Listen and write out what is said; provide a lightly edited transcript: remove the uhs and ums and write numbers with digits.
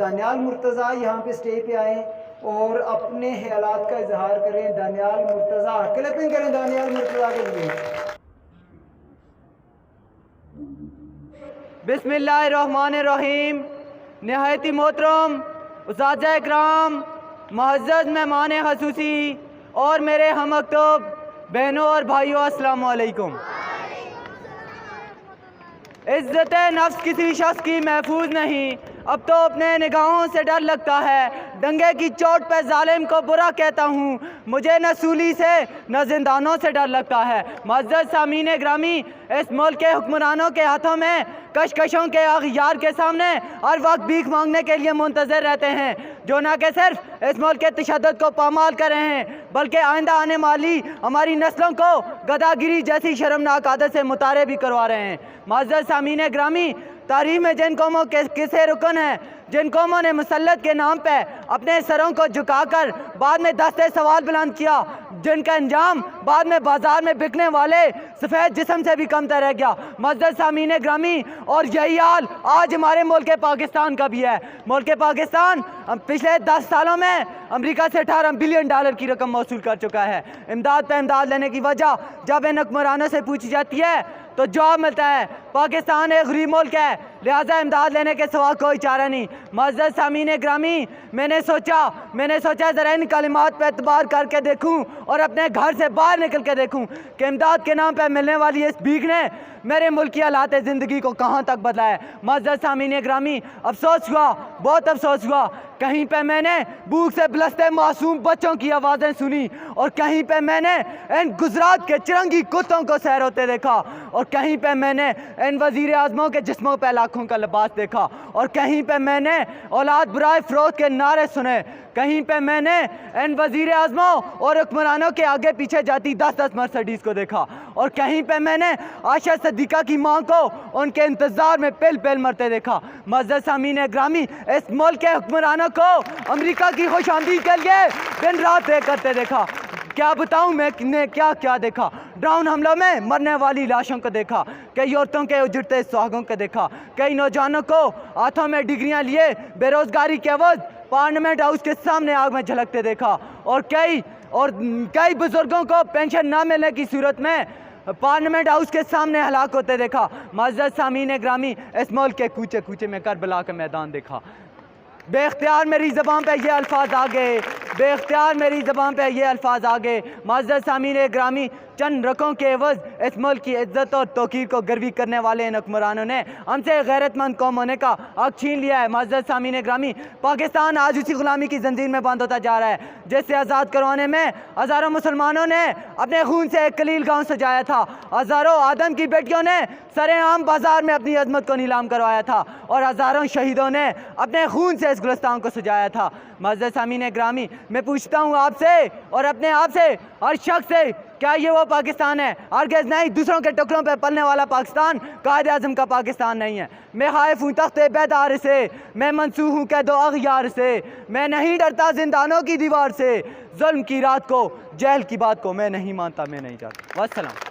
दानियाल मुर्तज़ा यहाँ पे स्टेज पे आएँ और अपने ख्यालात का इजहार करें। दानियाल मुर्तज़ा, क्लैपिंग करें दानियाल मुर्तज़ा के लिए। बिस्मिल्लाहिर्रहमानिर्रहीम। नहायती मोहतरम उस्ताद-ए इकराम, मुअज़्ज़ज़ मेहमान ख़ुसूसी और मेरे हम मकतूब बहनों और भाइयों, अस्सलामु अलैकुम। इज़्ज़त नफ्स किसी शख्स की महफूज नहीं, अब तो अपने निगाहों से डर लगता है। डंगे की चोट पे जालिम को बुरा कहता हूँ, मुझे न सूली से न जिंदानों से डर लगता है। मुअज़्ज़ज़ सामीन ग्रामी, इस मुल्क के हुक्मरानों के हाथों में कशकशों के अग़यार के सामने हर वक्त भीख मांगने के लिए मुंतज़र रहते हैं, जो न कि सिर्फ इस मुल्क के तशद्दुद को पामाल कर रहे हैं बल्कि आइंदा आने वाली हमारी नस्लों को गदागिरी जैसी शर्मनाक आदत से मुतारे भी करवा रहे हैं। मुअज़्ज़ज़ सामीन ग्रामी, तारीख़ में जिन कौमों के किसे रुकन हैं, जिन कौमों ने मुसल्लत के नाम पे अपने सरों को झुकाकर बाद में दस्ते सवाल बुलंद किया, जिनका अंजाम बाद में बाजार में बिकने वाले सफ़ेद जिस्म से भी कम तर रह गया। मुअज़्ज़ज़ सामीन ग्रामी, और यही हाल आज हमारे मुल्क पाकिस्तान का भी है। मुल्क पाकिस्तान पिछले 10 सालों में अमेरिका से $18 बिलियन की रकम मौसूल कर चुका है। इमदाद पे इमदाद लेने की वजह जब इन हुक्मरानों से पूछी जाती है तो जवाब मिलता है पाकिस्तान एक गरीब मुल्क है, लिहाजा इमदाद लेने के सिवा कोई चारा नहीं। मुअज़्ज़ज़ सामीन ग्रामी, मैंने सोचा ज़रा इन कलिमात पर एतबार करके देखूं और अपने घर से बाहर निकल के देखूं कि इमदाद के नाम पर मिलने वाली इस भीख ने मेरे मुल्क की हालात ज़िंदगी को कहाँ तक बदला है। मुअज़्ज़ज़ सामीन ग्रामी, अफसोस हुआ, बहुत अफसोस हुआ, कहीं पे मैंने भूख से बिलसते मासूम बच्चों की आवाज़ें सुनी और कहीं पे मैंने इन गुजरात के चिरंगी कुत्तों को सैर होते देखा और कहीं पे मैंने इन वज़ीर आज़मों के जिस्मों पे लाखों का लिबास देखा और कहीं पे मैंने औलाद बुराए फ़रोज़ के नारे सुने, कहीं पे मैंने इन वज़ीर आज़मों और हुक्मरानों के आगे पीछे जाती 10-10 मर्सिडीज़ को देखा और कहीं पे मैंने आयशा सिद्दीक़ा की मां को उनके इंतज़ार में पिल पिल मरते देखा। मुअज़्ज़ज़ सामीन ग्रामी, इस मुल्क के हुक्मरानों को अमेरिका की खुशामदी के लिए दिन रात तय करते देखा। क्या बताऊं मैंने क्या क्या देखा। ड्रोन हमलों में मरने वाली लाशों को देखा, कई औरतों के उजड़ते सुहागों को देखा, कई नौजवानों को हाथों में डिग्रियां लिए बेरोजगारी के एवज पार्लियामेंट हाउस के सामने आग में झलकते देखा और कई बुजुर्गों को पेंशन न मिलने की सूरत में पार्लियामेंट हाउस के सामने हलाक होते देखा। मुअज़्ज़ज़ सामीन ग्रामी, इस मुल्क के कूचे कूचे में करबला का मैदान देखा। बेख्तियार मेरी ज़बान पे ये अल्फाज आ गए, बेख्तियार मेरी ज़बान पे ये अल्फाज आ गए। मुअज़्ज़ज़ सामीन ग्रामी, चंद रकों के एवज इस मुल्क की इज्जत और तौकीर को गर्वी करने वाले इन हुक्मरानों ने हमसे गैरतमंद कौम होने का हक छीन लिया है। मुअज़्ज़ज़ सामीन ग्रामी, पाकिस्तान आज उसी गुलामी की जंजीर में बंद होता जा रहा है जिससे आज़ाद करवाने में हज़ारों मुसलमानों ने अपने खून से एक कलील गाँव सजाया था, हज़ारों आदम की बेटियों ने सरेआम बाजार में अपनी अजमत को नीलाम करवाया था और हज़ारों शहीदों ने अपने खून से इस गुलिस्तान को सजाया था। मुअज़्ज़ज़ सामीन ग्रामी, मैं पूछता हूँ आपसे और अपने आप से, हर शख्स से, क्या ये वो पाकिस्तान है? हरगिज़ नहीं, दूसरों के टुकड़ों पर पलने वाला पाकिस्तान कायदे आज़म का पाकिस्तान नहीं है। मैं खाइफ हूँ तख्ते बेदार से, मैं मंसूह हूँ कैदो अग़यार से, मैं नहीं डरता जिंदानों की दीवार से, जुल्म की रात को जेल की बात को मैं नहीं मानता, मैं नहीं चाहता। वस्सलाम।